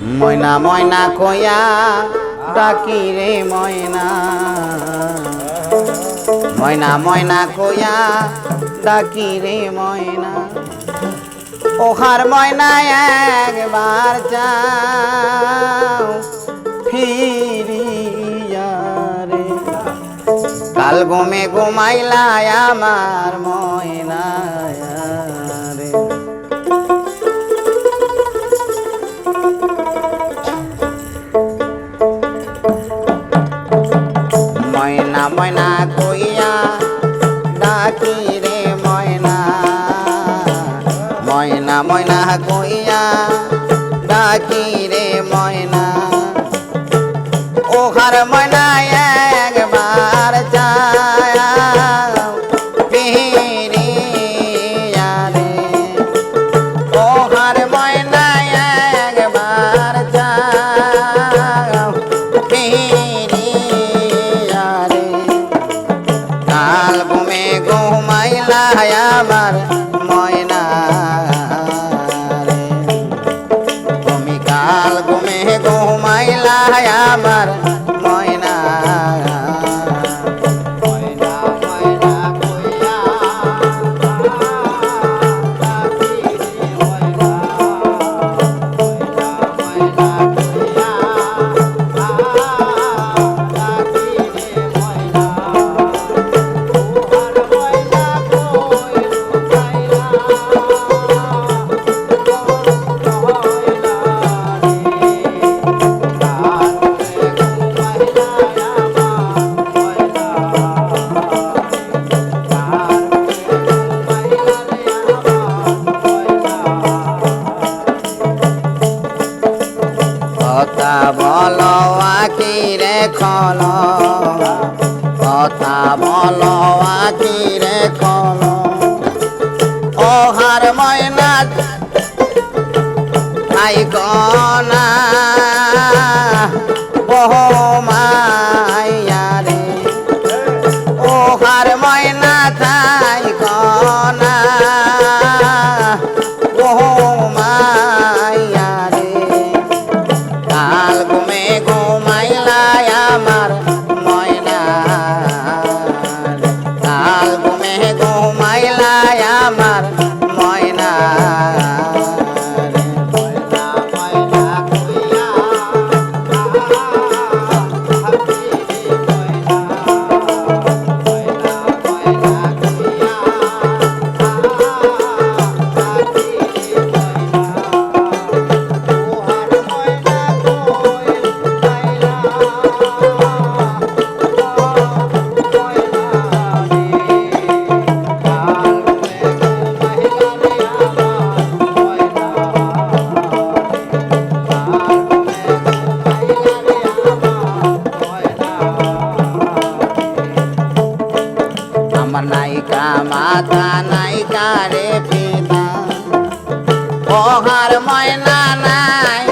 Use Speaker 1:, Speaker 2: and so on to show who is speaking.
Speaker 1: ময়না ময়না কইয়া ডাকি রে ময়না, ময়না ময়না কইয়া ডাকি রে ময়না। ওহার ময়না একবার যাও ফিরিয়া রে, কাল ঘুমে ঘুমাইলা আমার ময়না রে। ময়না ময়না কইয়া ডাকি রে ময়না, ময়না ময়না কইয়া ডাকি রে ময়না। ওখার ময়না একবার যাও ফিরিয়া রে, ওখার ময়না একবার যাও ফিরিয়া রে, কাল ঘুমে ঘুমাইলা আমার ময়না রে, তুমি কাল ঘুমে ঘুমাইলা আমার ময়না। ময়না ময়না কইয়া ডাকি রে ময়না, ময়না ময়না কইয়া ডাকি রে ময়না। ওহার ময়না কই লুকাইলা কথা বলো আকি রে খল, কথা বলো আকি রে খল। ওহার ময়না আই গনা বহু মাইয়া রে, ওহার ময়না থাই গনা বহু মাইয়া রে, কাল ঘুমে ঘুমাইলা আমার ময়না রে, কাল ঘুমে ঘুমাইলা আমার ময়না রে। ময়না ময়না কইয়া ডাকি রে ময়না, ময়না ময়না কইয়া ডাকি রে ময়না। ওহার ময়না কই লুকাইলা আমার নায়িকা মাতা নায়িকা রে পিতা, ওহার ময়না নাই